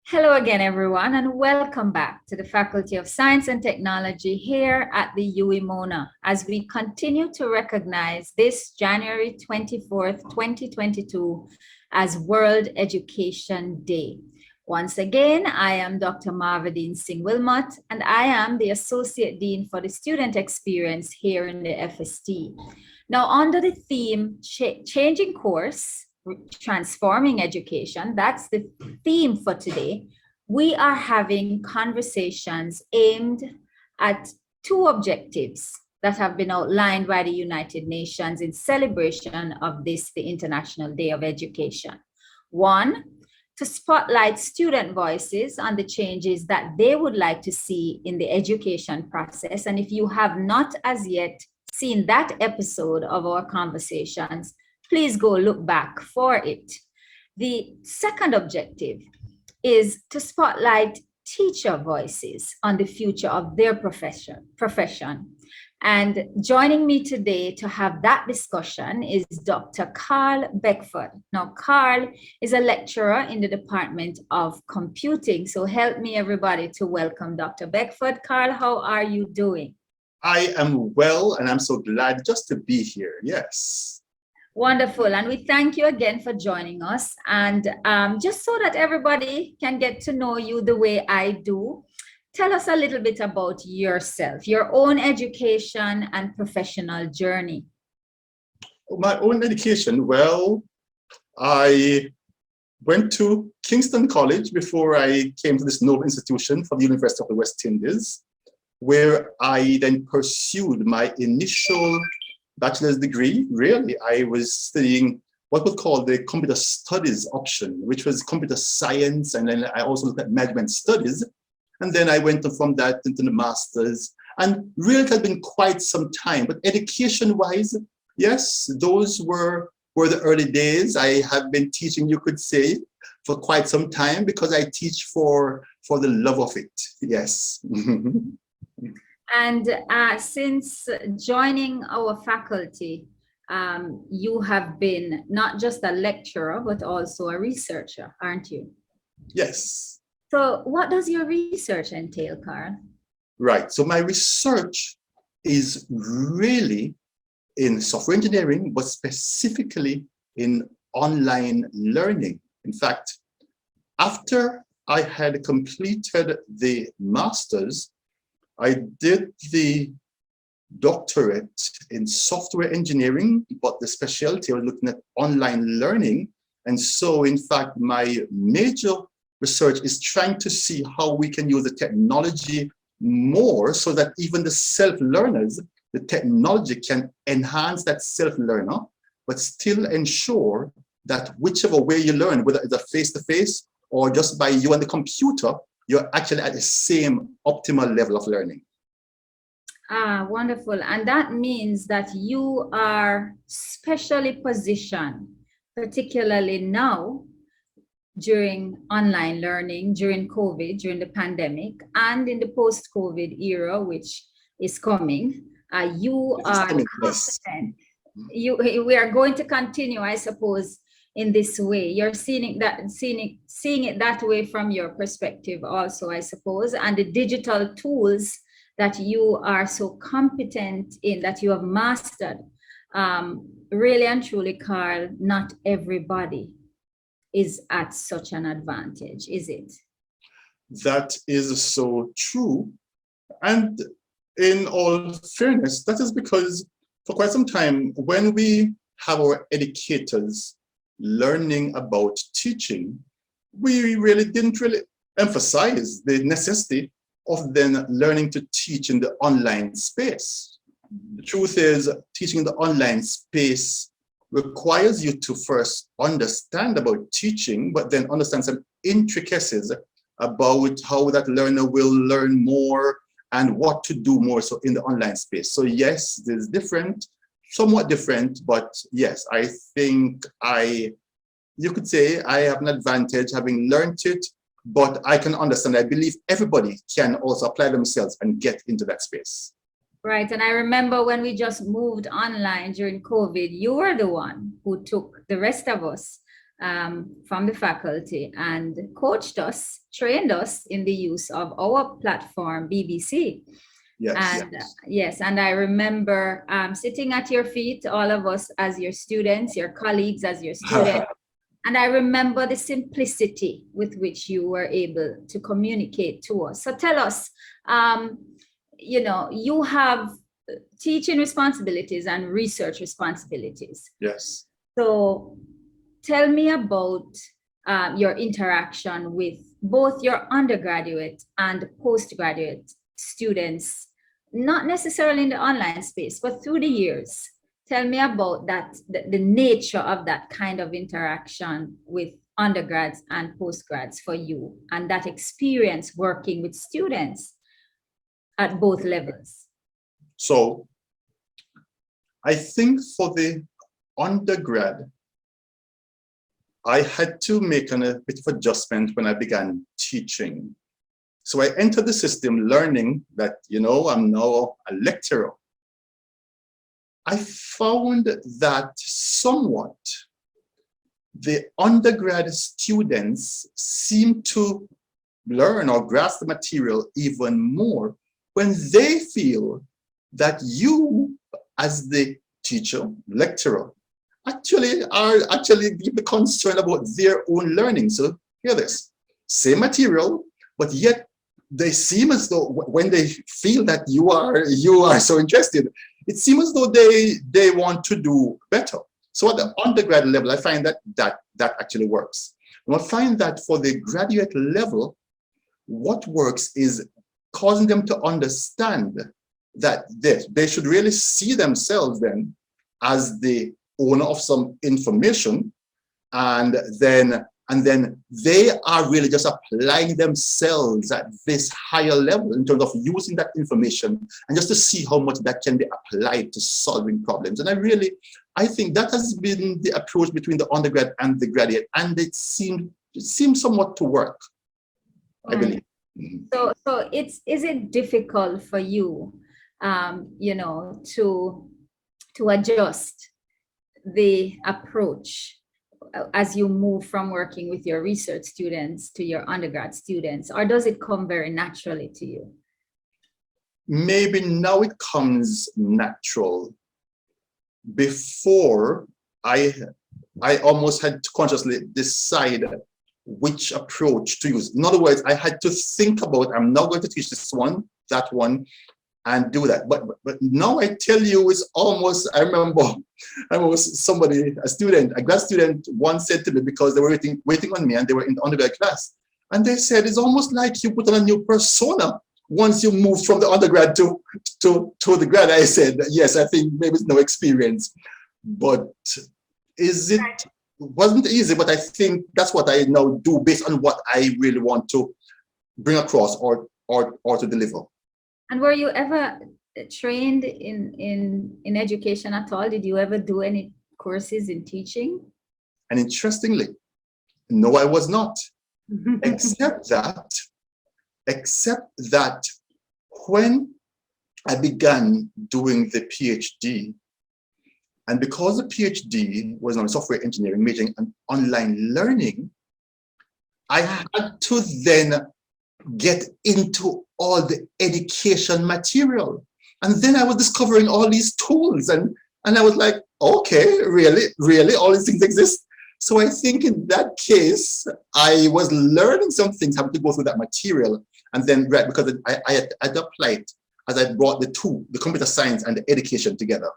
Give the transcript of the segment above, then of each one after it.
Hello again, everyone, and welcome back to the Faculty of Science and Technology here at the UWI Mona as we continue to recognize this January 24th, 2022 as World Education Day. Once again, I am Dr. Marvadeen Singh-Wilmot, and I am the Associate Dean for the Student Experience here in the FST. Now, under the theme, Changing Course, Transforming Education, that's the theme for today. We are having conversations aimed at two objectives that have been outlined by the United Nations in celebration of this, the International Day of Education. One, to spotlight student voices on the changes that they would like to see in the education process. And if you have not as yet seen that episode of our conversations, please go look back for it. The second objective is to spotlight teacher voices on the future of their profession. And joining me today to have that discussion is Dr. Carl Beckford. Now, Carl is a lecturer in the Department of Computing. So help me, everybody, to welcome Dr. Beckford. Carl, how are you doing? I am well, and I'm so glad just to be here. Yes. Wonderful. And we thank you again for joining us. And just so that everybody can get to know you the way I do, tell us a little bit about yourself, your own education and professional journey. My own education, well, I went to Kingston College before I came to this noble institution from the University of the West Indies, where I then pursued my initial bachelor's degree. Really, I was studying what was called the computer studies option, which was computer science, and then I also looked at management studies. And then I went from that into the master's, and really it had been quite some time. But education-wise, yes, those were the early days. I have been teaching, you could say, for quite some time because I teach for the love of it. Yes. And since joining our faculty, you have been not just a lecturer, but also a researcher, aren't you? Yes. So what does your research entail, Carl? Right. So my research is really in software engineering, but specifically in online learning. In fact, after I had completed the master's, I did the doctorate in software engineering, but the specialty I was looking at online learning. And so, in fact, my major research is trying to see how we can use the technology more so that even the self-learners, the technology can enhance that self-learner, but still ensure that whichever way you learn, whether it's a face-to-face or just by you and the computer, you're actually at the same optimal level of learning. Ah, wonderful. And that means that you are specially positioned, particularly now, during online learning, during COVID, during the pandemic, and in the post-COVID era, which is coming. You are confident. We are going to continue, I suppose, in this way. You're seeing it that way from your perspective also, I suppose, and the digital tools that you are so competent in, that you have mastered. Really and truly, Carl, not everybody is at such an advantage, is it? That is so true. And in all fairness, that is because for quite some time, when we have our educators learning about teaching, we really didn't emphasize the necessity of then learning to teach in the online space. The truth is, teaching in the online space requires you to first understand about teaching, but then understand some intricacies about how that learner will learn more and what to do more so in the online space. So yes, there's different, somewhat different, but yes, I think you could say I have an advantage having learned it, but I can understand, I believe everybody can also apply themselves and get into that space. Right. And I remember when we just moved online during COVID, you were the one who took the rest of us from the faculty and coached us, trained us in the use of our platform, BBC. Yes. And yes, and I remember sitting at your feet, all of us as your students, your colleagues as your students. And I remember the simplicity with which you were able to communicate to us. So tell us, you have teaching responsibilities and research responsibilities. Yes. So tell me about your interaction with both your undergraduate and postgraduate students, not necessarily in the online space, but through the years. Tell me about that, the nature of that kind of interaction with undergrads and postgrads for you, and that experience working with students at both levels. So I think for the undergrad, I had to make a bit of adjustment when I began teaching. So I entered the system learning that, I'm now a lecturer. I found that somewhat the undergrad students seem to learn or grasp the material even more when they feel that you, as the teacher, lecturer, actually deeply concerned about their own learning. So hear this, same material, but yet they seem as though when they feel that you are so interested, it seems as though they want to do better. So at the undergrad level, I find that actually works. And I find that for the graduate level, what works is causing them to understand that they should really see themselves then as the owner of some information, and then they are really just applying themselves at this higher level in terms of using that information and just to see how much that can be applied to solving problems. And I think that has been the approach between the undergrad and the graduate, and it seems somewhat to work, I believe. So is it difficult for you, to adjust the approach as you move from working with your research students to your undergrad students, or does it come very naturally to you? Maybe now it comes natural. Before, I almost had to consciously decide which approach to use. In other words, I had to think about, I'm now going to teach this one, that one, and do that. But now I tell you, it's almost, I remember somebody, a grad student once said to me, because they were waiting on me and they were in the undergrad class, and they said, it's almost like you put on a new persona once you move from the undergrad to the grad. I said, yes, I think maybe it's no experience, but it wasn't easy, but I think that's what I now do based on what I really want to bring across or to deliver. And were you ever trained in education at all? Did you ever do any courses in teaching? And interestingly, no, I was not. except that when I began doing the PhD, and because the PhD was on software engineering, majoring in online learning, I had to then get into all the education material. And then I was discovering all these tools, and I was like, okay, really, all these things exist? So I think in that case, I was learning some things, having to go through that material, and then because I had applied as I brought the two, the computer science and the education together.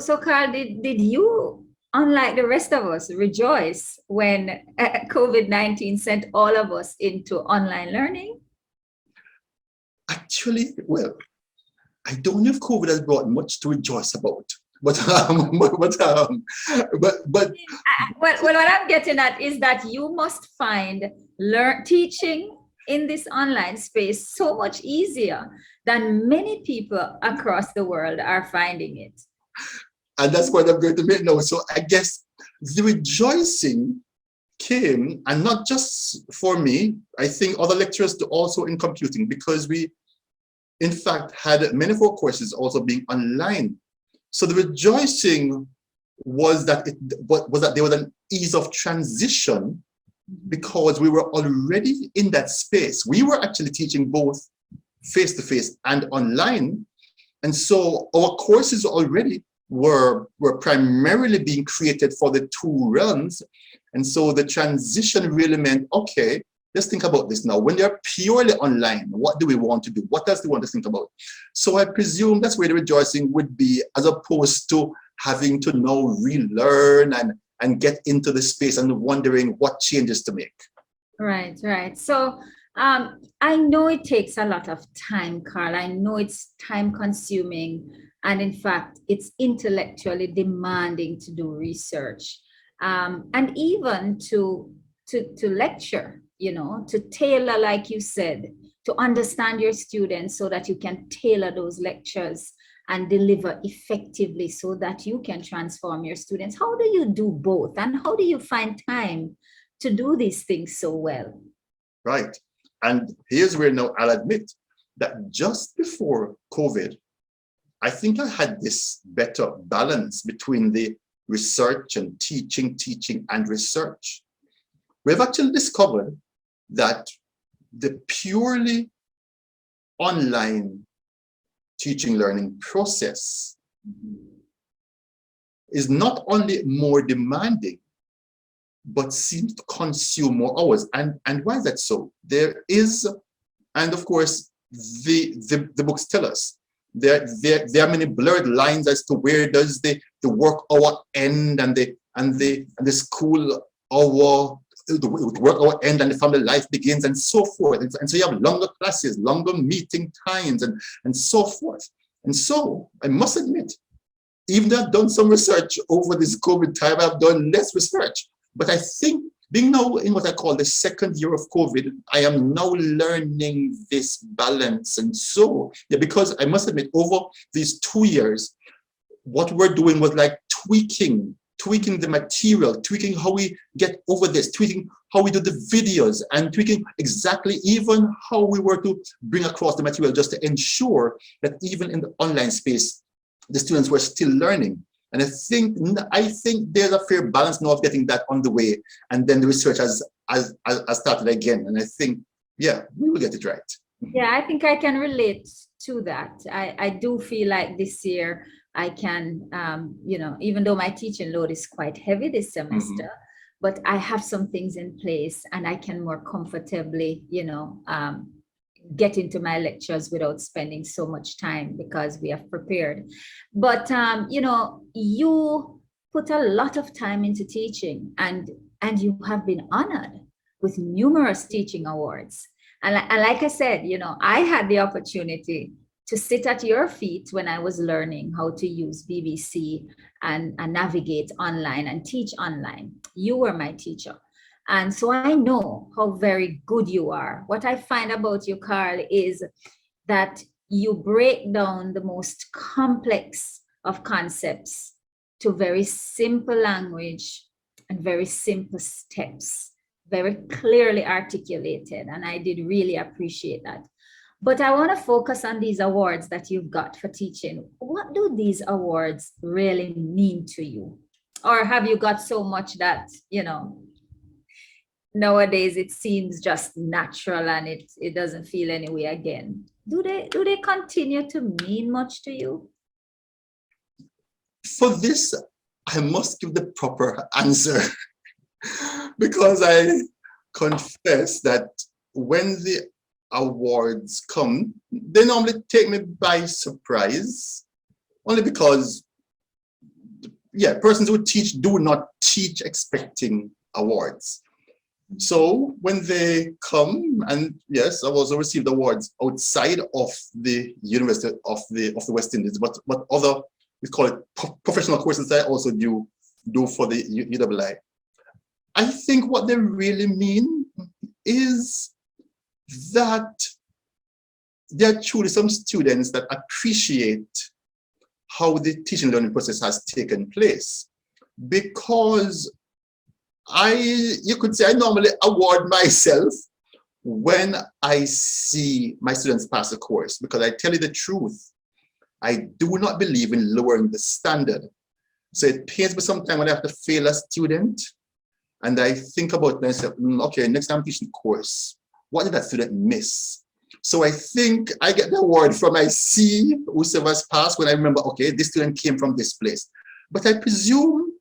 So Carl, did you, unlike the rest of us, rejoice when COVID-19 sent all of us into online learning? Actually, well, I don't know if COVID has brought much to rejoice about, but what I'm getting at is that you must find teaching in this online space so much easier than many people across the world are finding it. And that's what I'm going to make now. So I guess the rejoicing came, and not just for me, I think other lecturers also in computing, because we, in fact, had many of our courses also being online. So the rejoicing was that there was an ease of transition because we were already in that space. We were actually teaching both face-to-face and online. And so our courses already were primarily being created for the two realms. And so the transition really meant, okay, let's think about this now. When they're purely online, what do we want to do? What else do we want to think about? So I presume that's where the rejoicing would be, as opposed to having to now relearn and get into the space and wondering what changes to make. Right, right. So I know it takes a lot of time, Carl. I know it's time consuming. And in fact, it's intellectually demanding to do research and even to lecture, to tailor, like you said, to understand your students so that you can tailor those lectures and deliver effectively so that you can transform your students. How do you do both? And how do you find time to do these things so well? Right. And here's where now I'll admit that just before COVID, I think I had this better balance between the research and teaching and research. We've actually discovered that the purely online teaching learning process is not only more demanding, but seems to consume more hours. And why is that so? There is, and of course, the books tell us, there are many blurred lines as to where does the work hour end and the school hour, the work hour end and the family life begins, and so forth. And so you have longer classes, longer meeting times, and so forth. And so I must admit, even though I've done some research over this COVID time, I've done less research. But I think being now in what I call the second year of COVID, I am now learning this balance. And so, yeah, because I must admit, over these 2 years, what we're doing was like tweaking the material, tweaking how we get over this, tweaking how we do the videos, and tweaking exactly even how we were to bring across the material, just to ensure that even in the online space, the students were still learning. And I think there's a fair balance now of getting that on the way, and then the research has started again. And I think, yeah, we will get it right. Yeah, I think I can relate to that. I do feel like this year I can, even though my teaching load is quite heavy this semester, but I have some things in place and I can more comfortably, get into my lectures without spending so much time because we have prepared. But, you put a lot of time into teaching and you have been honored with numerous teaching awards. And like I said, I had the opportunity to sit at your feet when I was learning how to use BBC and navigate online and teach online. You were my teacher. And so I know how very good you are. What I find about you, Carl, is that you break down the most complex of concepts to very simple language and very simple steps, very clearly articulated. And I did really appreciate that. But I want to focus on these awards that you've got for teaching. What do these awards really mean to you? Or have you got so much that, nowadays it seems just natural and it doesn't feel any way again? Do they continue to mean much to you? For this, I must give the proper answer because I confess that when the awards come, they normally take me by surprise, only because, persons who teach do not teach expecting awards. So when they come, and yes, I've also received awards outside of the University of the West Indies, but other, we call it professional courses I also do for the UWI. I think what they really mean is that there are truly some students that appreciate how the teaching learning process has taken place, because you could say I normally award myself when I see my students pass a course, because I tell you the truth, I do not believe in lowering the standard. So it pains me sometimes when I have to fail a student and I think about myself, okay, next time I'm teaching the course, what did that student miss? So I think I get the award from I see whosoever's passed when I remember, okay, this student came from this place. But I presume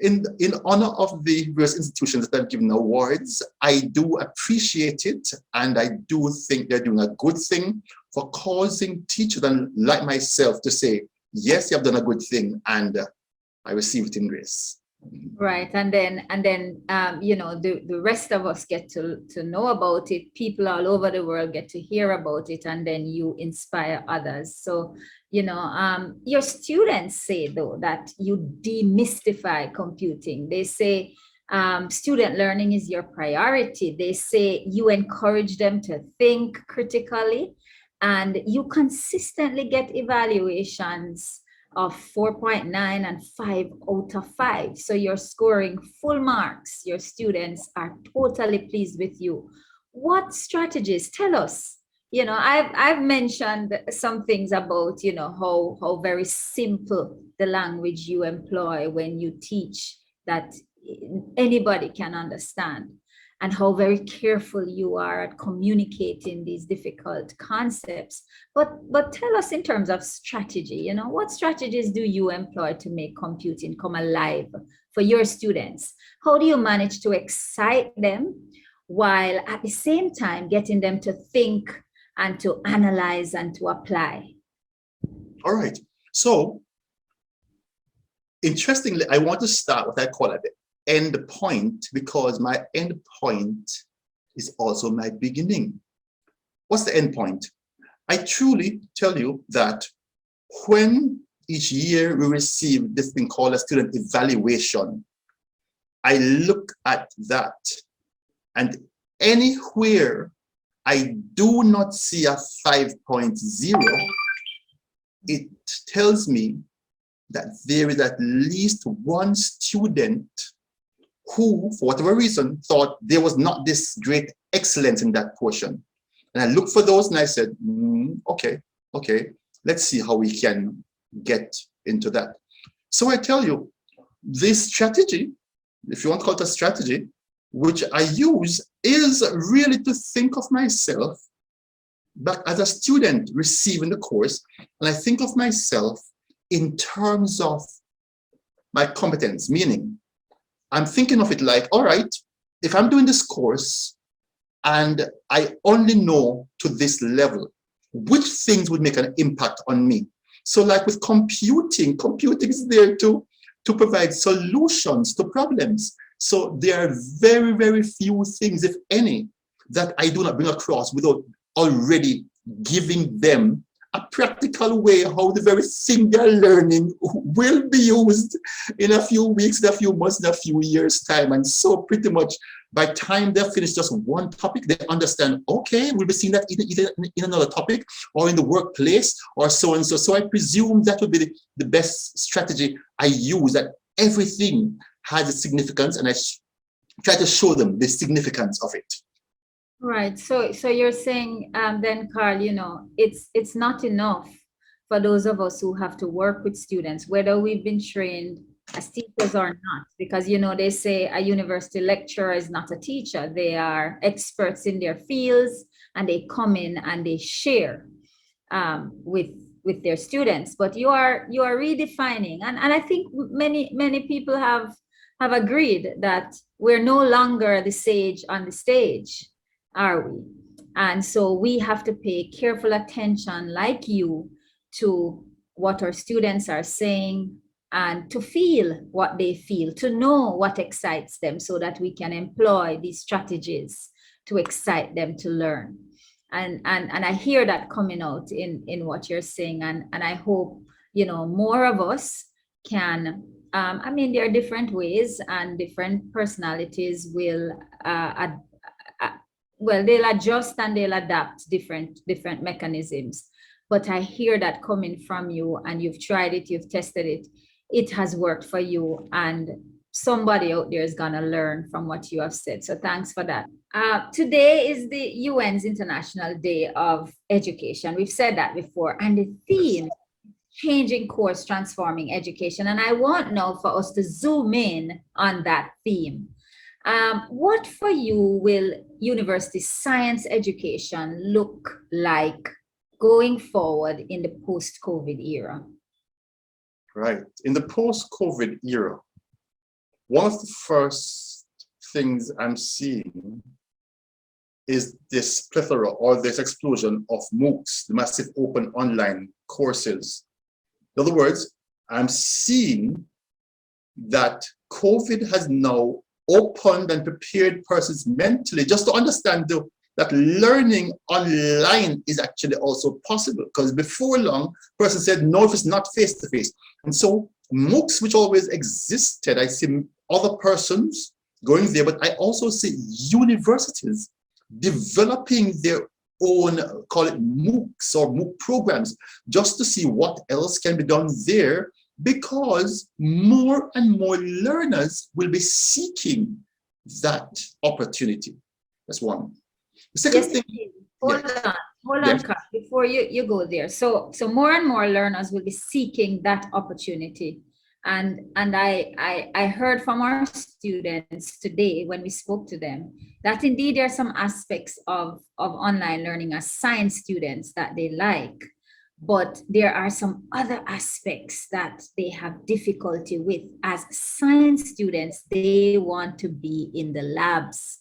in honor of the various institutions that have given awards, I do appreciate it, and I do think they're doing a good thing for causing teachers like myself to say, yes, you have done a good thing, and I receive it in grace. Right, and then you know, the rest of us get to know about it. People all over the world get to hear about it, and then you inspire others. So, you know, your students say though that you demystify computing. They say student learning is your priority. They say you encourage them to think critically, and you consistently get evaluations of 4.9 and 5 out of 5. So you're scoring full marks. Your students are totally pleased with you. What strategies? Tell us. You know, I've mentioned some things about, you know, how very simple the language you employ when you teach that anybody can understand, and how very careful you are at communicating these difficult concepts. But tell us in terms of strategy, you know, what strategies do you employ to make computing come alive for your students? How do you manage to excite them while at the same time getting them to think and to analyze and to apply? All right. So, interestingly, I want to start what I call the end point, because my end point is also my beginning. What's the end point? I truly tell you that when each year we receive this thing called a student evaluation, I look at that, and anywhere I do not see a 5.0, it tells me that there is at least one student who, for whatever reason, thought there was not this great excellence in that portion. And I looked for those and I said, okay, let's see how we can get into that. So I tell you, this strategy, if you want to call it a strategy, which I use, is really to think of myself back as a student receiving the course, and I think of myself in terms of my competence, meaning I'm thinking of it like, all right, if I'm doing this course and I only know to this level, which things would make an impact on me? So like with computing is there to provide solutions to problems. So there are very, very few things, if any, that I do not bring across without already giving them a practical way how the very thing they're learning will be used in a few weeks, in a few months, in a few years' time. And so pretty much by the time they finish just one topic, they understand, okay, we'll be seeing that either in another topic or in the workplace or so and so. So I presume that would be the best strategy I use, that everything has a significance, and I try to show them the significance of it. Right. So you're saying then, Carl, you know, it's not enough for those of us who have to work with students, whether we've been trained as teachers or not, because, you know, they say a university lecturer is not a teacher. They are experts in their fields, and they come in and they share with their students. But you are redefining, and I think many people have agreed that we're no longer the sage on the stage, are we? And so we have to pay careful attention, like you, to what our students are saying, and to feel what they feel, to know what excites them, so that we can employ these strategies to excite them to learn. And I hear that coming out in what you're saying, and I hope, you know, more of us can. I mean, there are different ways, and different personalities will well, they'll adjust and they'll adapt different mechanisms. But I hear that coming from you, and you've tried it, you've tested it, it has worked for you, and somebody out there is gonna learn from what you have said. So thanks for that. Today is the UN's International Day of Education. We've said that before, and the theme changing course, transforming education. And I want now for us to zoom in on that theme. What for you will university science education look like going forward in the post-COVID era? Right. In the post-COVID era, one of the first things I'm seeing is this plethora or this explosion of MOOCs, the massive open online courses. In other words, I'm seeing that COVID has now opened and prepared persons mentally just to understand that learning online is actually also possible. Because before long, person said, no, if it's not face-to-face. And so MOOCs, which always existed, I see other persons going there, but I also see universities developing their own, call it MOOCs or MOOC programs, just to see what else can be done there, because more and more learners will be seeking that opportunity. That's one. The second thing. Hold on, Carl, before you go there. So more and more learners will be seeking that opportunity. And I heard from our students today when we spoke to them that indeed there are some aspects of online learning as science students that they like, but there are some other aspects that they have difficulty with. As science students, they want to be in the labs,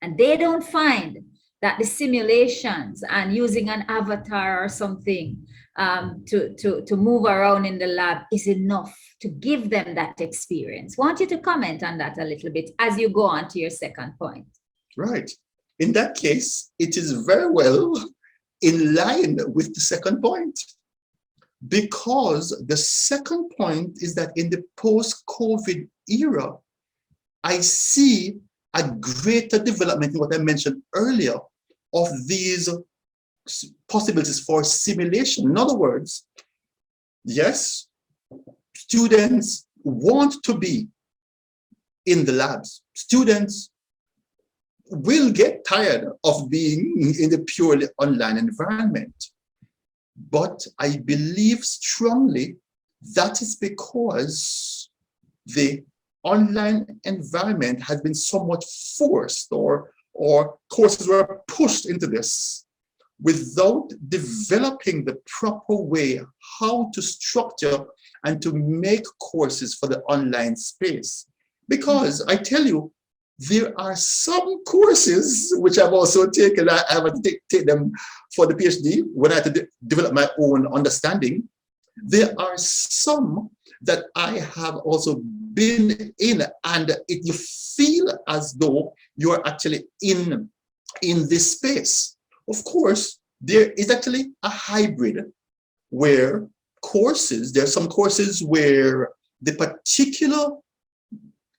and they don't find that the simulations and using an avatar or something to move around in the lab is enough to give them that experience. Want you to comment on that a little bit as you go on to your second point. Right. In that case, it is very well in line with the second point, because the second point is that in the post-COVID era, I see a greater development in what I mentioned earlier of these possibilities for simulation. In other words, yes, students want to be in the labs. Students will get tired of being in the purely online environment. But I believe strongly that is because the online environment has been somewhat forced, or courses were pushed into this without developing the proper way how to structure and to make courses for the online space. Because I tell you, there are some courses which I've also taken. I haven't taken them for the PhD when I had to develop my own understanding. There are some that I have also been in, and you feel as though you're actually in this space. Of course, there is actually a hybrid where there are some courses where the particular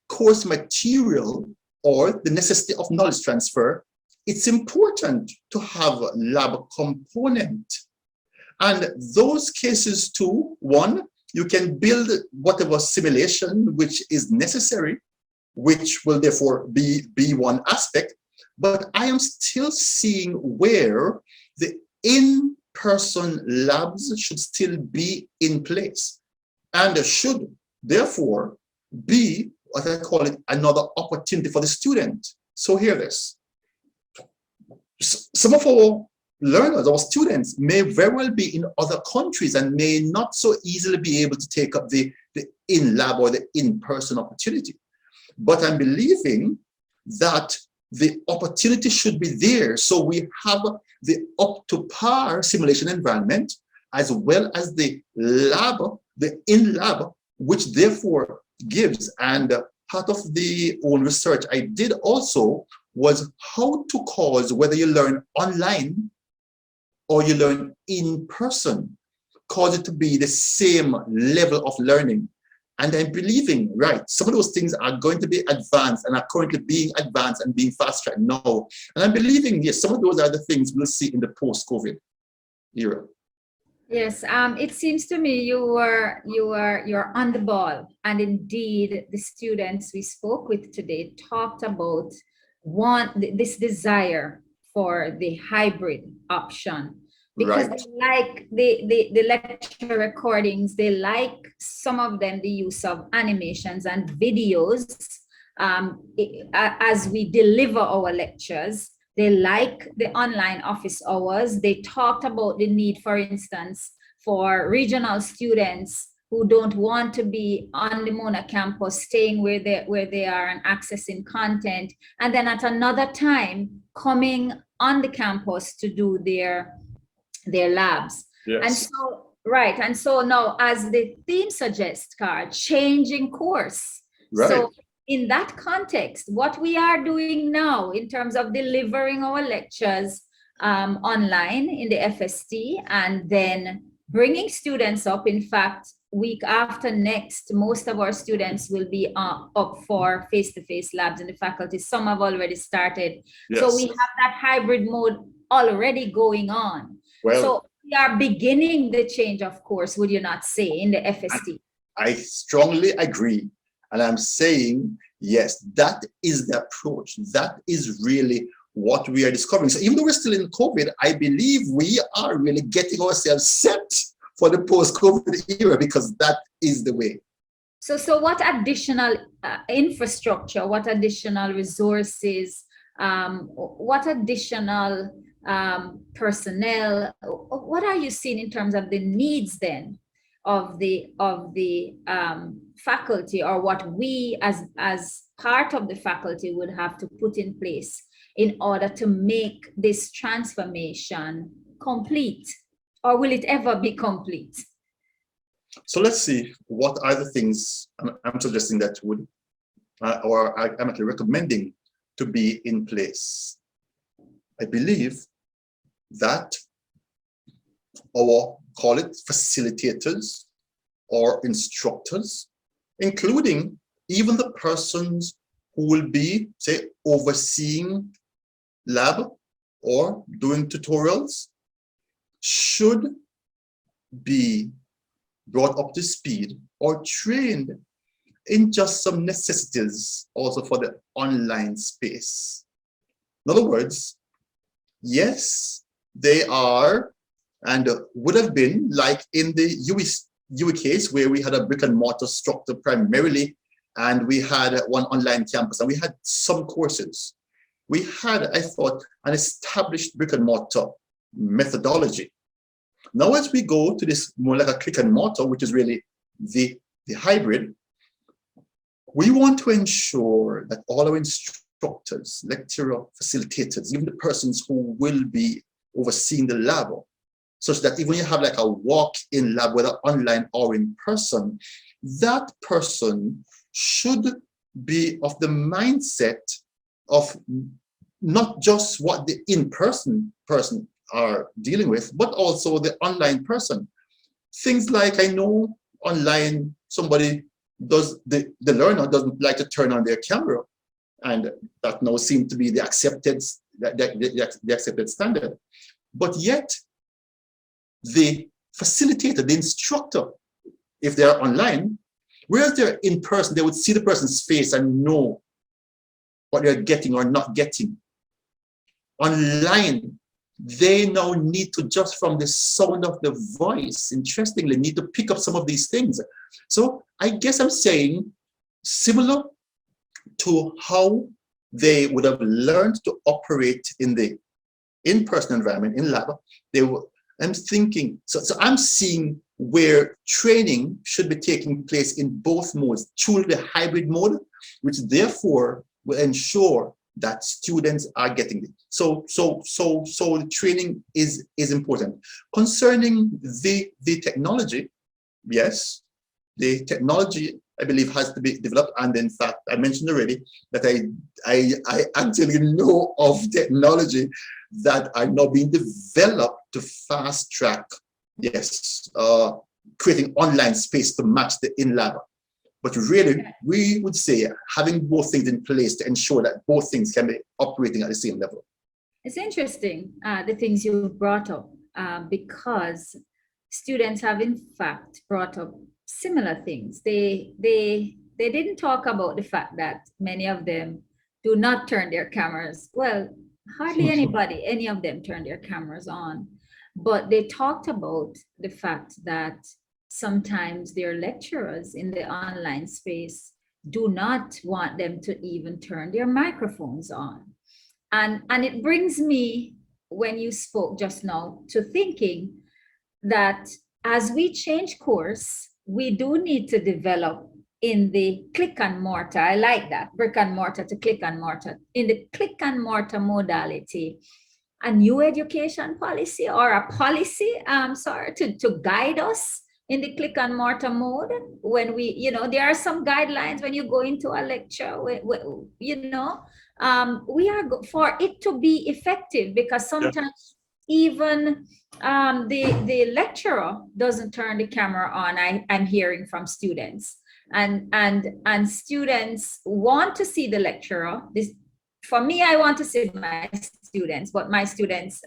course material or the necessity of knowledge transfer, it's important to have a lab component. And those cases too, one, you can build whatever simulation which is necessary, which will therefore be one aspect. But I am still seeing where the in-person labs should still be in place, and should therefore be what I call it another opportunity for the student. So hear this. Some of our learners, our students, may very well be in other countries and may not so easily be able to take up the in-lab or the in-person opportunity. But I'm believing that the opportunity should be there. So we have the up-to-par simulation environment, as well as the lab, the in-lab, which therefore gives, and part of the own research I did also was how to cause, whether you learn online or you learn in person, cause it to be the same level of learning. And I'm believing, right, some of those things are going to be advanced and are currently being advanced and being fast-tracked now. And I'm believing, yes, some of those are the things we'll see in the post-COVID era. Yes, it seems to me you're on the ball, and indeed the students we spoke with today talked about this desire for the hybrid option, because Right. they like the lecture recordings. They like, some of them, the use of animations and videos as we deliver our lectures. They like the online office hours. They talked about the need, for instance, for regional students who don't want to be on the Mona campus, staying where they are and accessing content, and then at another time coming on the campus to do their labs. Yes. And so, right, and so now, as the theme suggests, Carl, changing course. Right. So in that context, what we are doing now in terms of delivering our lectures online in the FST, and then bringing students up. In fact, week after next, most of our students will be up for face-to-face labs in the faculty. Some have already started. Yes. So we have that hybrid mode already going on. Well, so we are beginning the change, of course, would you not say, in the FST? I strongly agree. And I'm saying, yes, that is the approach. That is really what we are discovering. So even though we're still in COVID, I believe we are really getting ourselves set for the post-COVID era, because that is the way. So what additional infrastructure, what additional resources, what additional personnel, what are you seeing in terms of the needs then of the faculty, or what we as part of the faculty would have to put in place in order to make this transformation complete? Or will it ever be complete? So let's see, what are the things I'm suggesting that would, or I'm actually recommending to be in place. I believe that our, call it facilitators or instructors, including even the persons who will be, say, overseeing lab or doing tutorials, should be brought up to speed or trained in just some necessities also for the online space. In other words, yes, they are and would have been like in the UE case, where we had a brick and mortar structure primarily, and we had one online campus, and we had some courses. We had, I thought, an established brick and mortar methodology. Now, as we go to this more like a click and mortar, which is really the hybrid, we want to ensure that all our instructors, lecturer, facilitators, even the persons who will be overseeing the lab, such that even you have like a walk-in lab, whether online or in person, that person should be of the mindset of not just what the in-person person are dealing with, but also the online person. Things like, I know online, somebody does, the learner doesn't like to turn on their camera, and that now seems to be the accepted standard. But yet, the facilitator, the instructor, if they're online, whereas they're in person, they would see the person's face and know what they're getting or not getting. Online, they now need to, just from the sound of the voice, interestingly, need to pick up some of these things. So I guess I'm saying, similar to how they would have learned to operate in the in-person environment, in lab, I'm thinking, so I'm seeing where training should be taking place in both modes, through the hybrid mode, which therefore will ensure that students are getting it. So the training is important. Concerning the technology, yes, the technology, I believe, has to be developed. And in fact, I mentioned already that I actually know of technology that are now being developed to fast track, yes, creating online space to match the in-lab. But really, we would say having both things in place to ensure that both things can be operating at the same level. It's interesting, the things you brought up, because students have in fact brought up similar things. They didn't talk about the fact that many of them do not turn their cameras. Well, hardly any of them turn their cameras on. But they talked about the fact that sometimes their lecturers in the online space do not want them to even turn their microphones on. And it brings me, when you spoke just now, to thinking that as we change course, we do need to develop in the click and mortar. I like that, brick and mortar to click and mortar. In the click and mortar modality, a new education policy or a policy, to guide us in the click and mortar mode when we, there are some guidelines when you go into a lecture, we are for it to be effective, because sometimes even the lecturer doesn't turn the camera on. I'm hearing from students, and students want to see the lecturer. For me, I want to see my students, but my students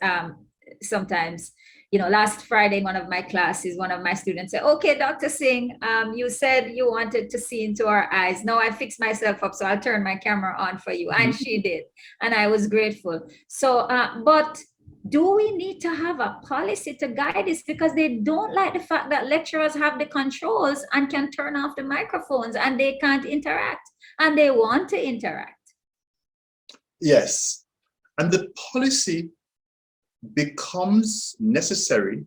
sometimes, last Friday in one of my classes, one of my students said, "Okay, Dr. Singh, you said you wanted to see into our eyes. Now I fixed myself up, so I'll turn my camera on for you." And she did, and I was grateful. So, but do we need to have a policy to guide this? Because they don't like the fact that lecturers have the controls and can turn off the microphones and they can't interact, and they want to interact. Yes, and the policy becomes necessary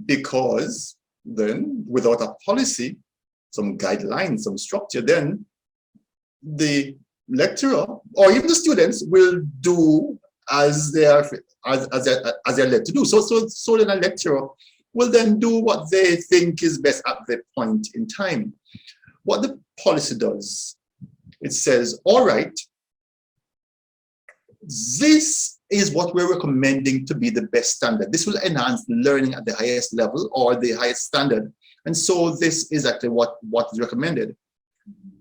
because then without a policy, some guidelines, some structure, then the lecturer or even the students will do as they are as they're led to do. So then a lecturer will then do what they think is best at that point in time. What the policy does, it says, all right, this is what we're recommending to be the best standard. This will enhance learning at the highest level or the highest standard. And so this is actually what is recommended.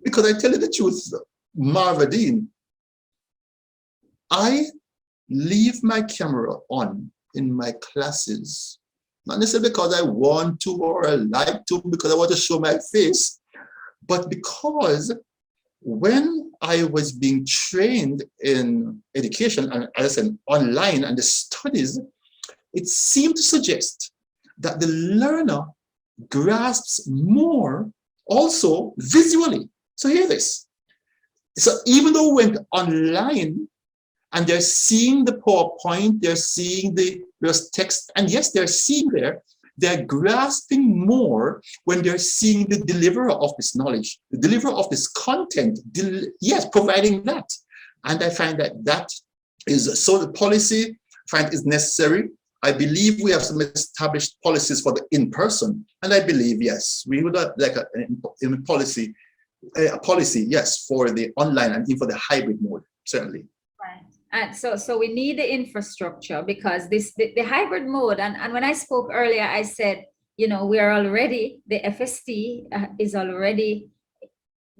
Because I tell you the truth, Marvadeen, I leave my camera on in my classes, not necessarily because I want to or I like to, because I want to show my face, but because when I was being trained in education, and as I said, online and the studies, it seemed to suggest that the learner grasps more also visually. So hear this. So even though we went online and they're seeing the PowerPoint, they're seeing there's text, and yes, they're seeing there, they're grasping more when they're seeing the deliverer of this knowledge, the deliverer of this content, yes, providing that. And I find that is, so the policy, I find, is necessary. I believe we have some established policies for the in-person, and I believe, yes, we would like a policy, yes, for the online and even for the hybrid mode, certainly. Right. And so we need the infrastructure, because the hybrid mode, and when I spoke earlier, I said, we are already, the FST is already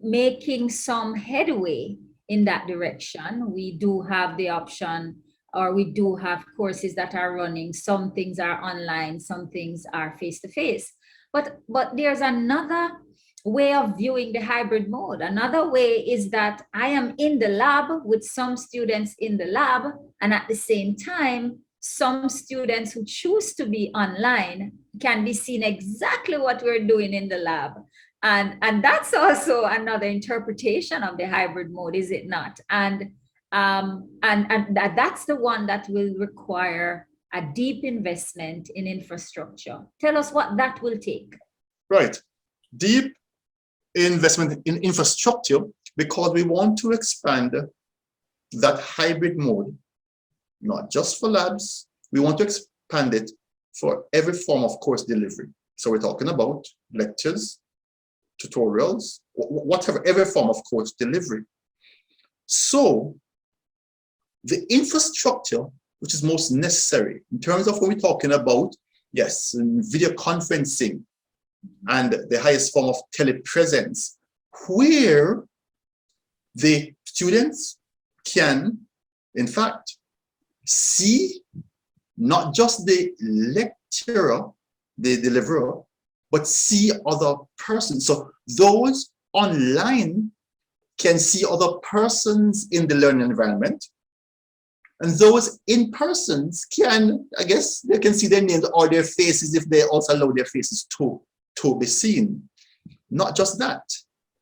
making some headway in that direction. We do have the option, or we do have courses that are running. Some things are online, some things are face-to-face. But there's another way of viewing the hybrid mode. Another way is that I am in the lab with some students in the lab, and at the same time, some students who choose to be online can be seeing exactly what we're doing in the lab. And that's also another interpretation of the hybrid mode, is it not? And that's the one that will require a deep investment in infrastructure. Tell us what that will take. Right. Deep investment in infrastructure, because we want to expand that hybrid mode, not just for labs, we want to expand it for every form of course delivery. So we're talking about lectures, tutorials, whatever, every form of course delivery. So the infrastructure, which is most necessary in terms of when we're talking about, yes, video conferencing and the highest form of telepresence, where the students can, in fact, see not just the lecturer, the deliverer, but see other persons. So those online can see other persons in the learning environment. And those in-persons can, I guess, they can see their names or their faces if they also allow their faces to be seen. Not just that.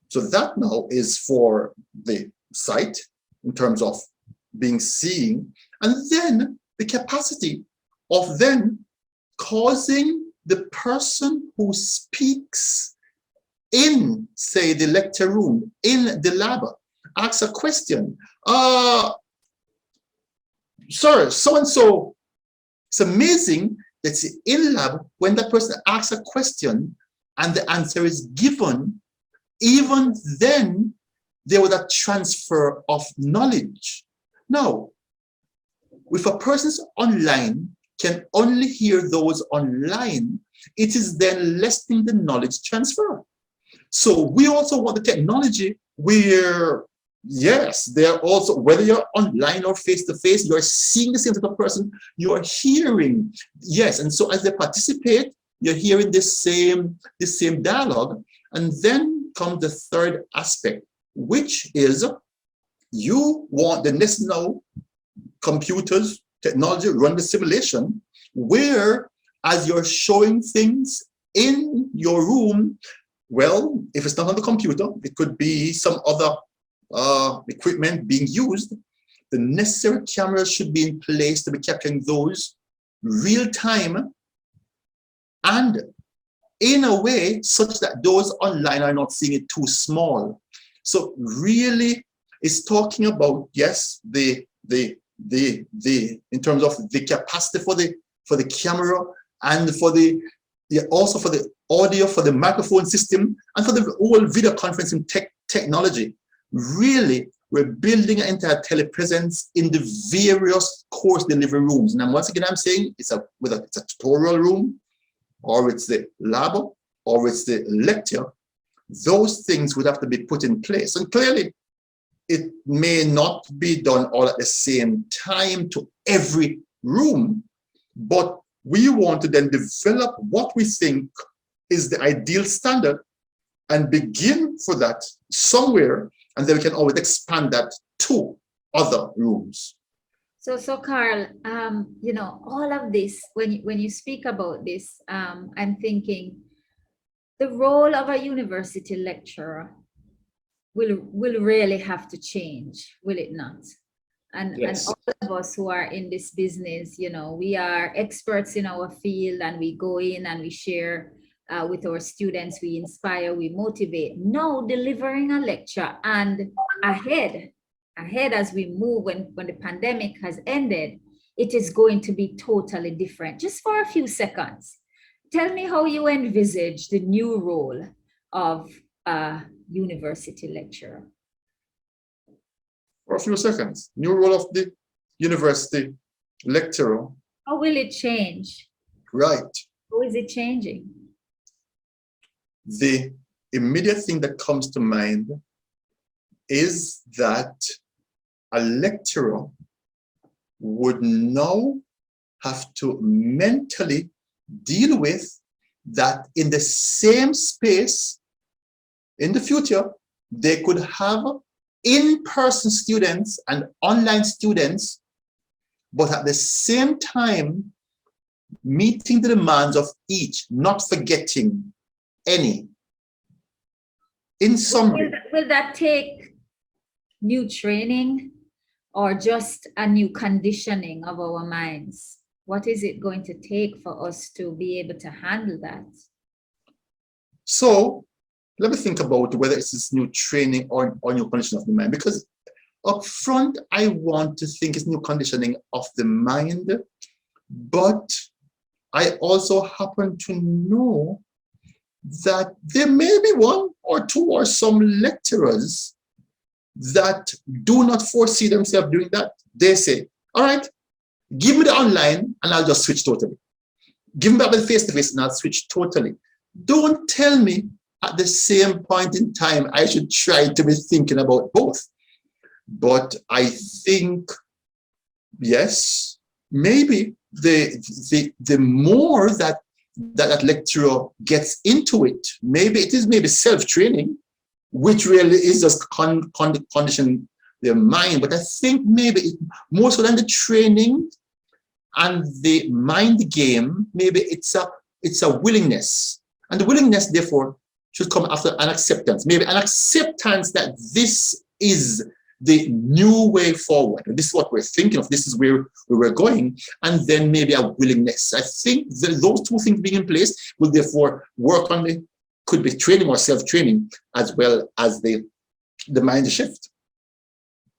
So that now is for the sight in terms of being seen, and then the capacity of then causing the person who speaks in, say, the lecture room, in the lab, asks a question. Sir, so-and-so, it's amazing that in lab, when that person asks a question and the answer is given, even then, there was a transfer of knowledge. Now, if a person's online can only hear those online, it is then lessening the knowledge transfer. So we also want the technology where, yes, they're also, whether you're online or face-to-face, you're seeing the same type of person, you're hearing, yes, and so as they participate, you're hearing the same dialogue. And then comes the third aspect, which is you want the next now computers, technology, run the simulation, where as you're showing things in your room, well, if it's not on the computer, it could be some other equipment being used. The necessary cameras should be in place to be capturing those real time and in a way such that those online are not seeing it too small. So really it's talking about, yes, the in terms of the capacity for the camera and for the also for the audio, for the microphone system, and for the whole video conferencing technology. Really, we're building an entire telepresence in the various course delivery rooms. And once again, I'm saying it's a tutorial room, or it's the lab, or it's the lecture. Those things would have to be put in place. And clearly, it may not be done all at the same time to every room, but we want to then develop what we think is the ideal standard and begin for that somewhere, and then we can always expand that to other rooms. So Carl, you know, all of this, when you speak about this, I'm thinking the role of a university lecturer will really have to change, will it not? And, yes. And all of us who are in this business, you know, we are experts in our field, and we go in and we share with our students, we inspire, we motivate. Now delivering a lecture and ahead as we move, when the pandemic has ended, it is going to be totally different. Just for a few seconds, tell me how you envisage the new role of a university lecturer. For a few seconds, new role of the university lecturer. How will it change? Right. How is it changing? The immediate thing that comes to mind is that a lecturer would now have to mentally deal with that in the same space in the future, they could have in-person students and online students, but at the same time, meeting the demands of each, not forgetting any. In summary, will that take new training or just a new conditioning of our minds? What is it going to take for us to be able to handle that? So let me think about whether it's this new training or new conditioning of the mind, because up front, I want to think it's new conditioning of the mind, but I also happen to know that there may be one or two or some lecturers that do not foresee themselves doing that. They say, all right, give me the online and I'll just switch totally. Give me back the face-to-face and I'll switch totally. Don't tell me at the same point in time I should try to be thinking about both. But I think, yes, maybe the more that lecturer gets into it, maybe it is self-training, which really is just conditioned their mind. But I think maybe more so than the training and the mind game, maybe it's a willingness. And the willingness, therefore, should come after an acceptance. Maybe an acceptance that this is the new way forward. And this is what we're thinking of. This is where we're going. And then maybe a willingness. I think those two things being in place will therefore work on could be training or self-training as well as the mind shift.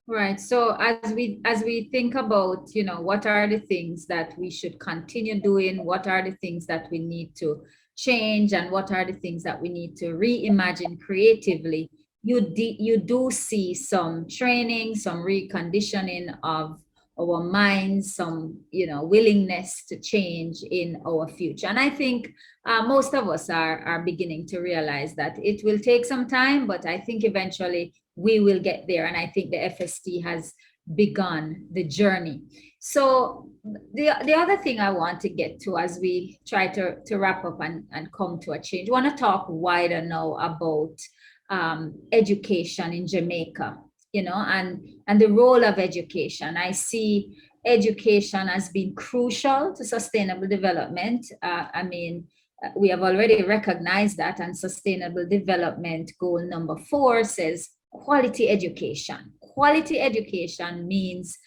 Right. So as we think about, what are the things that we should continue doing, what are the things that we need to change, and what are the things that we need to reimagine creatively, you do see some training, some reconditioning of our minds, some willingness to change in our future. And I think most of us are beginning to realize that it will take some time, but I think eventually we will get there. And I think the FST has begun the journey. So the other thing I want to get to as we try to wrap up and come to a change, I want to talk wider now about education in Jamaica, and the role of education. I see education as being crucial to sustainable development. We have already recognized that, and Sustainable Development Goal number 4 says quality education. Quality education means,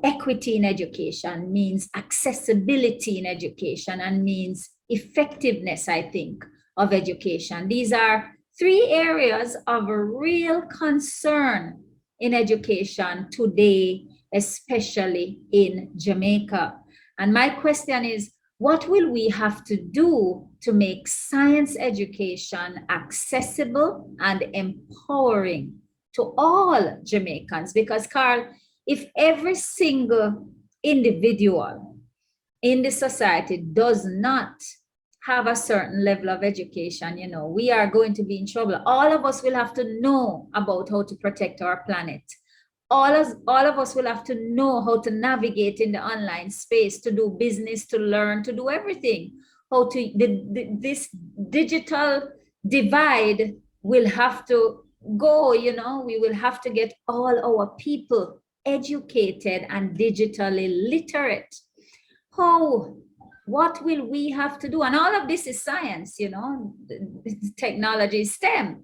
equity in education, means accessibility in education, and means effectiveness, I think, of education. These are 3 areas of a real concern in education today, especially in Jamaica. And my question is, what will we have to do to make science education accessible and empowering to all Jamaicans? Because, Carl, if every single individual in the society does not have a certain level of education, we are going to be in trouble. All of us will have to know about how to protect our planet. All of us will have to know how to navigate in the online space, to do business, to learn, to do everything. This digital divide will have to go, we will have to get all our people educated and digitally literate. What will we have to do? And all of this is science, technology, STEM.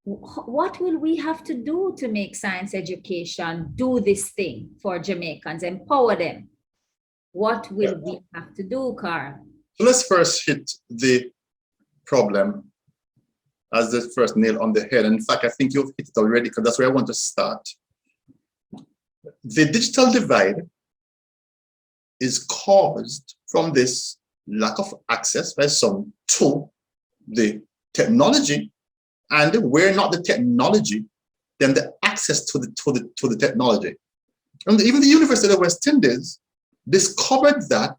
What will we have to do to make science education do this thing for Jamaicans, empower them? What will we have to do, Carl? So let's first hit the problem as the first nail on the head. And in fact, I think you've hit it already, because that's where I want to start. The digital divide is caused from this lack of access by some to the technology, and where not the technology, then the access to the technology. And even the University of West Indies discovered that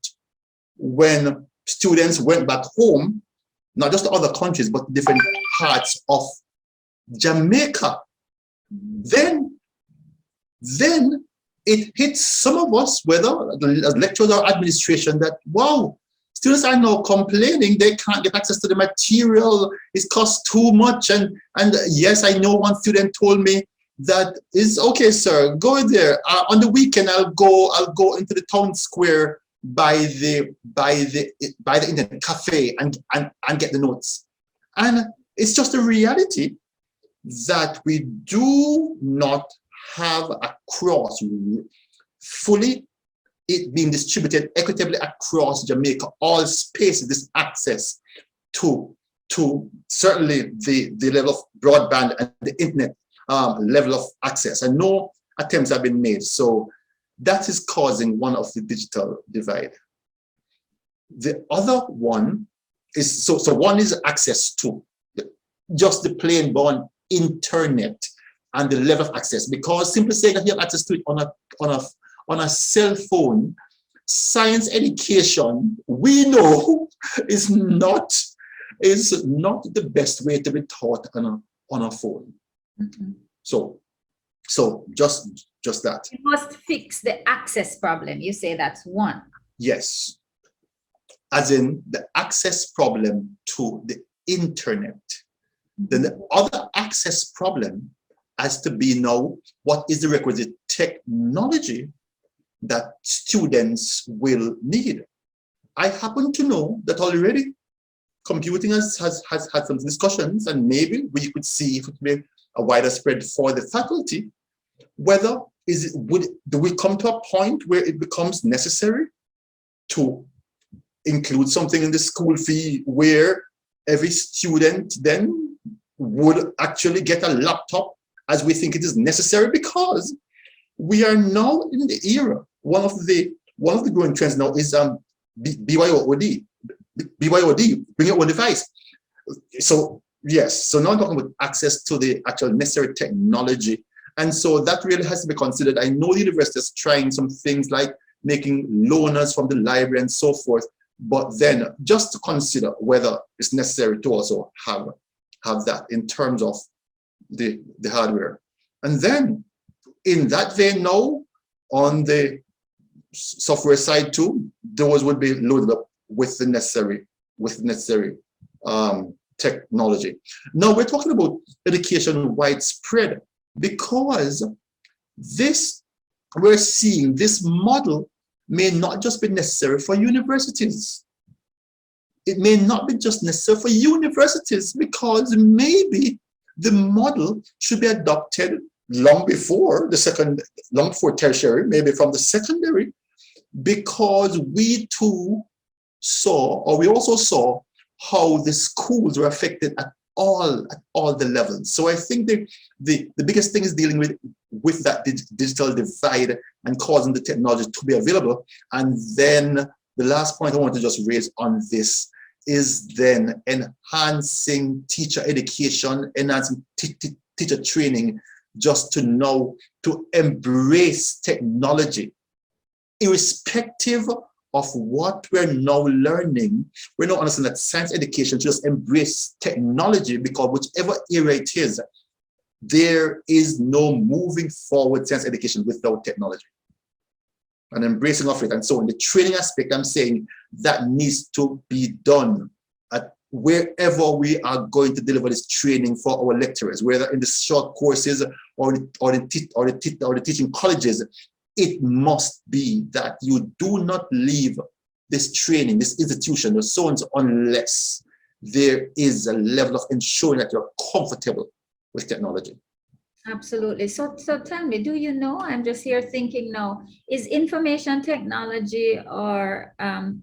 when students went back home, not just to other countries, but different parts of Jamaica, then it hits some of us, whether as lecturers or administration, that, wow, students are now complaining they can't get access to the material, it costs too much. And yes, I know one student told me that is okay, sir, go there. On the weekend, I'll go into the town square by the internet cafe and get the notes. And it's just a reality that we do not have across fully it being distributed equitably across Jamaica, all spaces, this access to certainly the level of broadband and the internet level of access. And no attempts have been made. So that is causing one of the digital divide. The other one is, so one is access to just the plain born internet and the level of access, because simply saying that you have access to it on a cell phone, science education, we know is not the best way to be taught on a phone. Mm-hmm. So just that. You must fix the access problem. You say that's one. Yes. As in the access problem to the internet. Mm-hmm. Then the other access problem, as to be now, what is the requisite technology that students will need? I happen to know that already computing has had some discussions, and maybe we could see if it may be a wider spread for the faculty, whether do we come to a point where it becomes necessary to include something in the school fee where every student then would actually get a laptop as we think it is necessary, because we are now in the era. One of the growing trends now is BYOD, bring your own device. So yes, so now I'm talking about access to the actual necessary technology. And so that really has to be considered. I know the university is trying some things like making loaners from the library and so forth, but then just to consider whether it's necessary to also have that in terms of the hardware. And then in that vein now, on the software side too, those would be loaded up with the necessary technology. Now we're talking about education widespread, because we're seeing this model may not just be necessary for universities. It may not be just necessary for universities, because maybe the model should be adopted long before tertiary, maybe from the secondary, because we also saw how the schools were affected at all the levels. So I think the biggest thing is dealing with that digital divide and causing the technology to be available. And then the last point I want to just raise on this is then enhancing teacher education, enhancing teacher training, just to know to embrace technology, irrespective of what we're now learning. We're now understanding that science education should just embrace technology, because whichever era it is, there is no moving forward science education without technology and embracing of it. And so in the training aspect, I'm saying that needs to be done at wherever we are going to deliver this training for our lecturers, whether in the short courses or the teaching colleges. It must be that you do not leave this training, this institution, or so on, unless there is a level of ensuring that you're comfortable with technology. Absolutely. So tell me, do you know, I'm just here thinking now, is information technology, or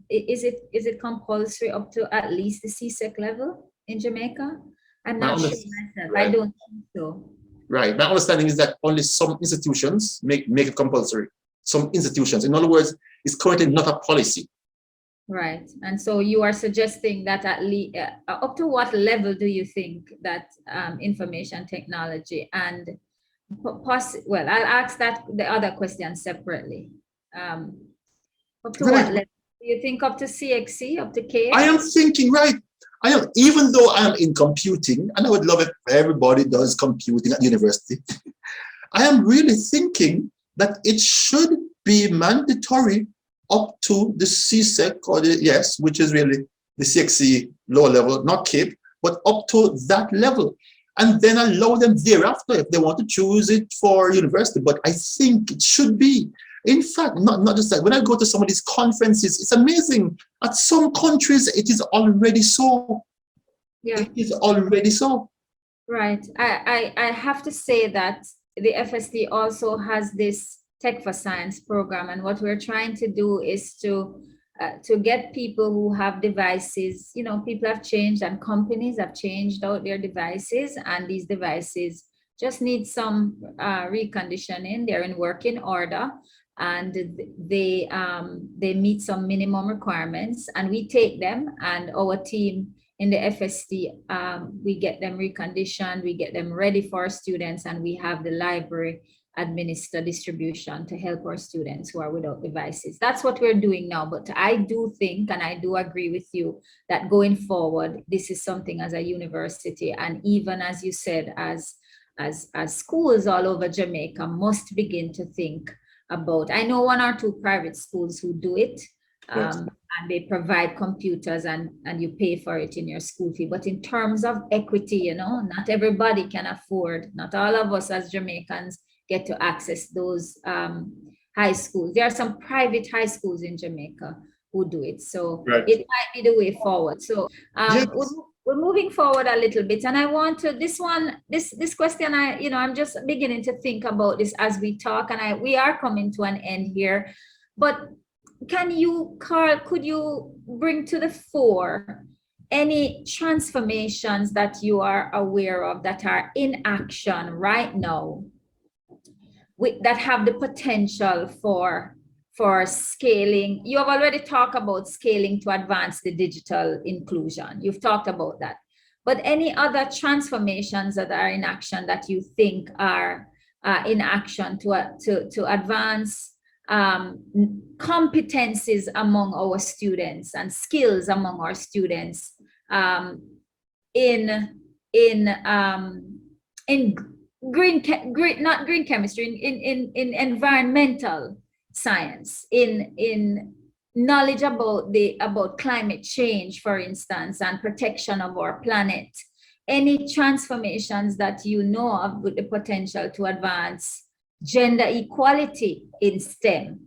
is it compulsory up to at least the CSEC level in Jamaica? I'm not sure myself. Right. I don't think so. Right. My understanding is that only some institutions make it compulsory. Some institutions. In other words, it's currently not a policy. Right. And so you are suggesting that at least up to what level do you think that information technology and well, I'll ask that the other question separately. Up to what level? Do you think up to CXC, up to K? I am thinking, right. Even though I am in computing, and I would love if everybody does computing at university, I am really thinking that it should be mandatory up to the CSEC or which is really the CXC lower level, not CAPE, but up to that level. And then allow them thereafter if they want to choose it for university. But I think it should be. In fact, not just that. When I go to some of these conferences, it's amazing. At some countries, it is already so. Yeah. It is already so. Right. I have to say that the FSD also has this Tech for Science program. And what we're trying to do is to get people who have devices, people have changed and companies have changed out their devices, and these devices just need some reconditioning. They're in working order, and they meet some minimum requirements, and we take them, and our team in the FSD, we get them reconditioned, we get them ready for our students, and we have the library administer distribution to help our students who are without devices. That's what we're doing now. But I do think, and I do agree with you, that going forward, this is something as a university, and even as you said, as schools all over Jamaica must begin to think about. I know one or two private schools who do it, Yes. And they provide computers and you pay for it in your school fee. But in terms of equity, you know, not everybody can afford, not all of us as Jamaicans get to access those high schools. There are some private high schools in Jamaica who do it. So Right. it might be the way forward. So Yes. we're moving forward a little bit. And I want to, this question, I'm just beginning to think about this as we talk, and we are coming to an end here. But can you, Carl, could you bring to the fore any transformations that you are aware of that are in action right now that have the potential for scaling? You have already talked about scaling to advance the digital inclusion. You've talked about that. But any other transformations that are in action that you think are in action to advance competencies among our students and skills among our students in not green chemistry, in environmental science, in knowledge about climate change, for instance, and protection of our planet? Any transformations that you know of with the potential to advance gender equality in STEM?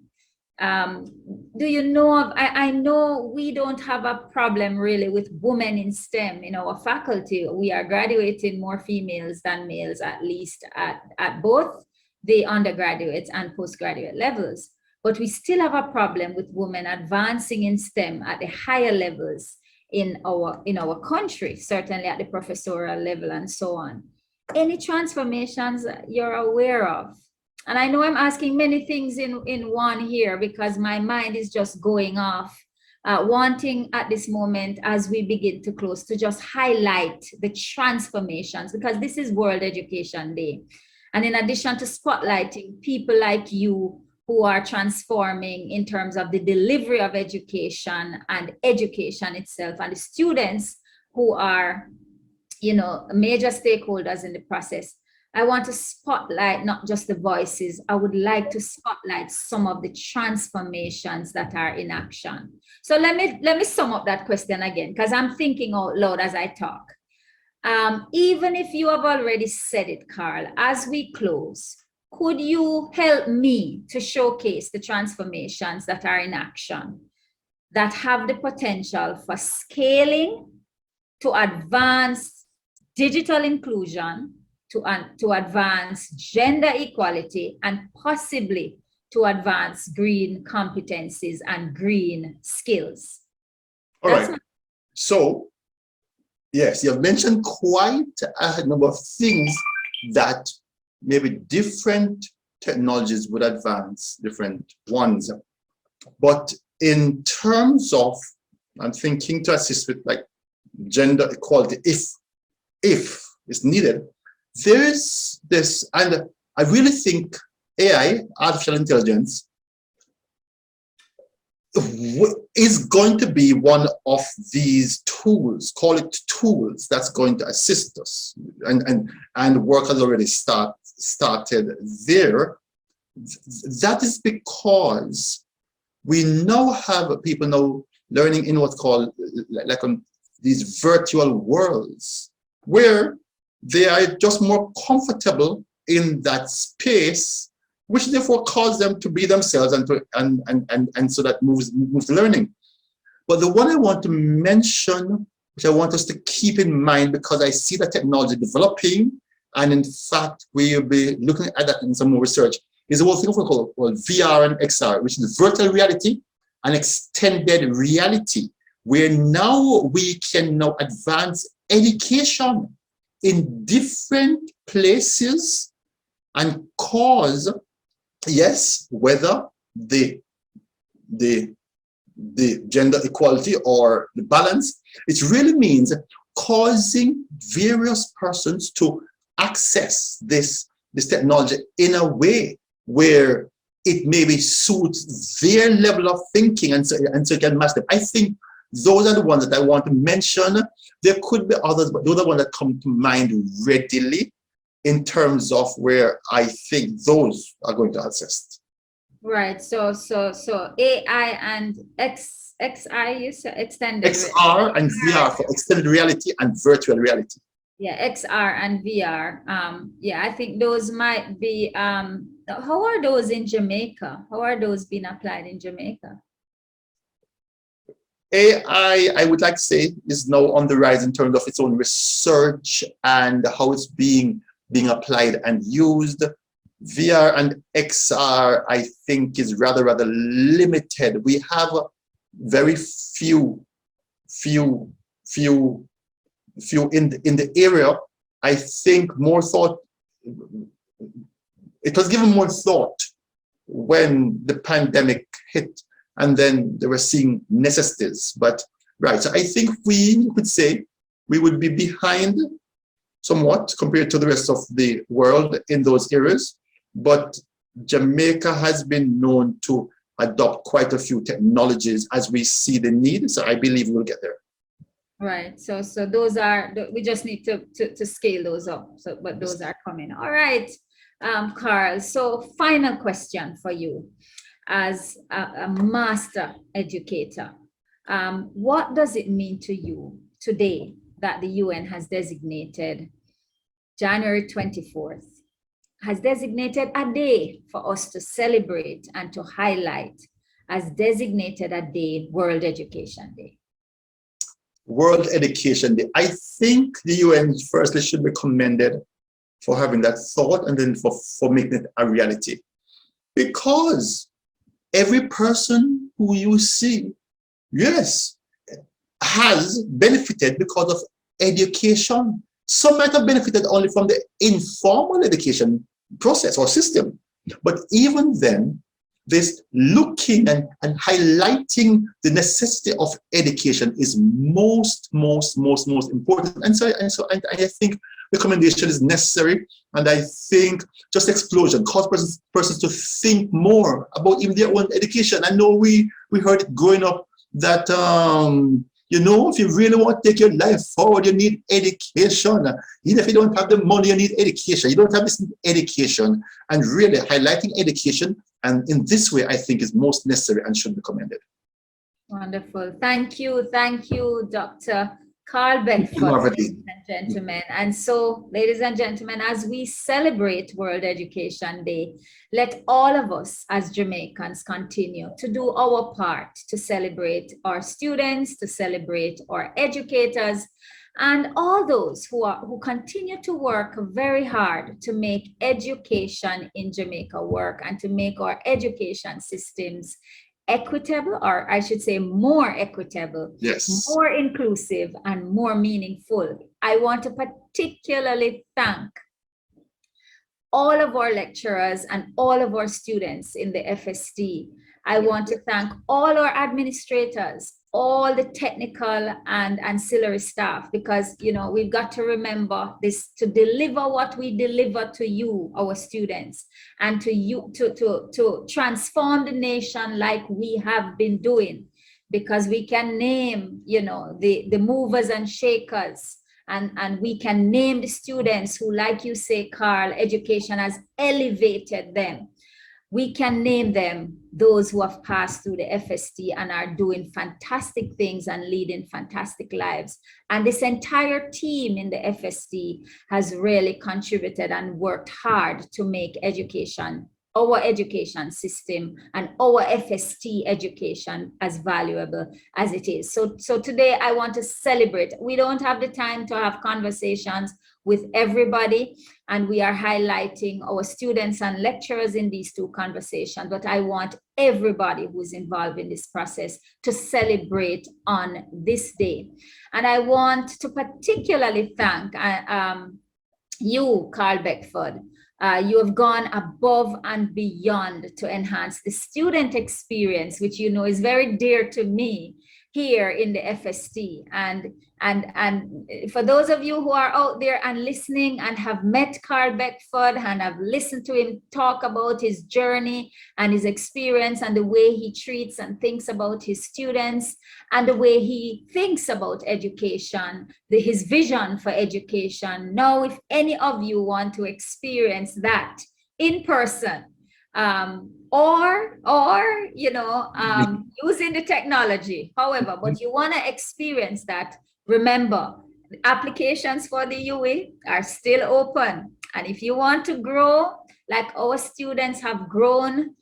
Do you know of, I know we don't have a problem really with women in STEM in our faculty. We are graduating more females than males, at least at both the undergraduate and postgraduate levels. But we still have a problem with women advancing in STEM at the higher levels in our country, certainly at the professorial level and so on. Any transformations you're aware of? And I know I'm asking many things in one here because my mind is just going off, wanting at this moment as we begin to close to just highlight the transformations, because this is World Education Day. And in addition to spotlighting people like you who are transforming in terms of the delivery of education and education itself, and the students who are, major stakeholders in the process, I want to spotlight not just the voices. I would like to spotlight some of the transformations that are in action. So let me sum up that question again, because I'm thinking out loud as I talk. Even if you have already said it, Carl, as we close, could you help me to showcase the transformations that are in action that have the potential for scaling to advance digital inclusion, to advance gender equality, and possibly to advance green competencies and green skills? All right. So, yes, you've mentioned quite a number of things that maybe different technologies would advance, different ones. But in terms of, I'm thinking to assist with like gender equality, if it's needed, there is this, and I really think AI, artificial intelligence, is going to be one of these tools, call it tools, that's going to assist us. And work has already started there. That is because we now have people now learning in what's called like these virtual worlds, where they are just more comfortable in that space, which therefore causes them to be themselves and so that moves the learning. But the one I want to mention, which I want us to keep in mind, because I see the technology developing, and in fact we'll be looking at that in some more research, is what we call VR and XR, which is virtual reality and extended reality, where now we can now advance education in different places and cause, yes, whether the gender equality or the balance, it really means causing various persons to access this technology in a way where it maybe suits their level of thinking, and so it can match them. I think those are the ones that I want to mention. There could be others, but those are the ones that come to mind readily in terms of where I think those are going to assist. Right. So AI and XI, you said extended XR and VR for extended reality and virtual reality. yeah, XR and VR. Yeah, I think those might be how are those in Jamaica? How are those being applied in Jamaica? AI, I would like to say, is now on the rise in terms of its own research and how it's being applied and used. VR and XR, I think, is rather limited. We have very few, few, few, few in the area. I think more thought, it was given more thought when the pandemic hit, and then they were seeing necessities. But right, so I think we could say we would be behind somewhat compared to the rest of the world in those areas. But Jamaica has been known to adopt quite a few technologies as we see the need. So I believe we'll get there. Right. So those are we just need to scale those up. So but those are coming. All right, Carl. So final question for you as a master educator. What does it mean to you today that the UN has designated January 24th, has designated a day for us to celebrate and to highlight, as designated a day, World Education Day? World Education Day. I think the UN firstly should be commended for having that thought and then for making it a reality. Because every person who you see, yes, has benefited because of education. Some might have benefited only from the informal education process or system. But even then, this looking and highlighting the necessity of education is most important. And I think recommendation is necessary. And I think just explosion cause persons to think more about even their own education. I know we heard it growing up that if you really want to take your life forward, you need education. Even if you don't have the money, you need education. You don't have this education. And really highlighting education, and in this way, I think is most necessary and should be commended. Wonderful. Thank you, Dr. Carl Beckford, ladies and gentlemen. And so, ladies and gentlemen, as we celebrate World Education Day, let all of us as Jamaicans continue to do our part to celebrate our students, to celebrate our educators, and all those who continue to work very hard to make education in Jamaica work and to make our education systems equitable, or I should say more equitable, yes, more inclusive, and more meaningful. I want to particularly thank all of our lecturers and all of our students in the FST. I want to thank all our administrators, all the technical and ancillary staff, because we've got to remember this, to deliver what we deliver to you, our students, and to you to transform the nation like we have been doing, because we can name the movers and shakers, and we can name the students who, like you say, Carl, education has elevated them. We can name them, those who have passed through the FST and are doing fantastic things and leading fantastic lives. And this entire team in the FST has really contributed and worked hard to make education, our education system and our FST education, as valuable as it is. So today I want to celebrate. We don't have the time to have conversations with everybody, and we are highlighting our students and lecturers in these two conversations, but I want everybody who's involved in this process to celebrate on this day. And I want to particularly thank you, Carl Beckford. You have gone above and beyond to enhance the student experience, which is very dear to me here in the FST. And for those of you who are out there and listening and have met Carl Beckford and have listened to him talk about his journey and his experience and the way he treats and thinks about his students and the way he thinks about education, his vision for education. Now, if any of you want to experience that in person, or using the technology. However, but you want to experience that, remember, applications for the UE are still open. And if you want to grow, like our students have grown,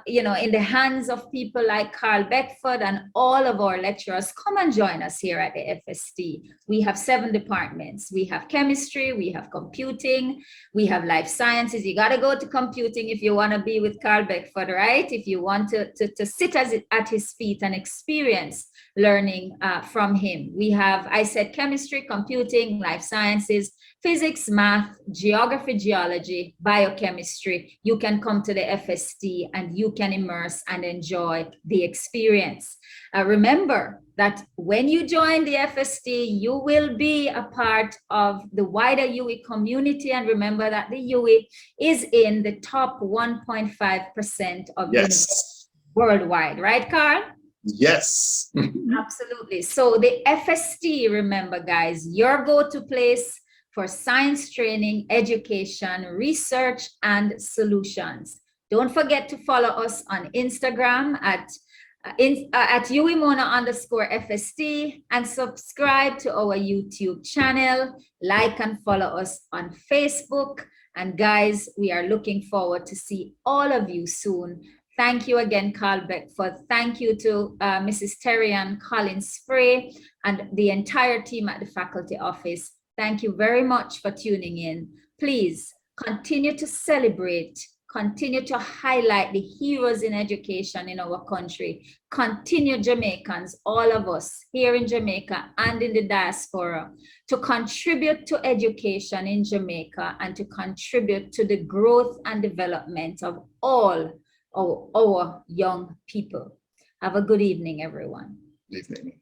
in the hands of people like Carl Beckford and all of our lecturers, come and join us here at the FST. We have 7 departments. We have chemistry, we have computing, we have life sciences. You got to go to computing if you want to be with Carl Beckford, right? If you want to sit at his feet and experience learning from him. We have, I said, chemistry, computing, life sciences, physics, math, geography, geology, biochemistry. You can come to the FST and you can immerse and enjoy the experience. Remember that when you join the FST, you will be a part of the wider UE community. And remember that the UE is in the top 1.5% of universities worldwide, right, Carl? Yes. Absolutely. So the FST, remember, guys, your go-to place for science training, education, research, and solutions. Don't forget to follow us on Instagram at UEMONA_FST and subscribe to our YouTube channel. Like and follow us on Facebook. And guys, we are looking forward to see all of you soon. Thank you again, Carl Beckford. Thank you to Mrs. Terry-Ann Collins-Frey and the entire team at the faculty office. Thank you very much for tuning in. Please continue to celebrate, continue to highlight the heroes in education in our country. Continue, Jamaicans, all of us here in Jamaica and in the diaspora, to contribute to education in Jamaica and to contribute to the growth and development of all our young people. Have a good evening, everyone. Good evening.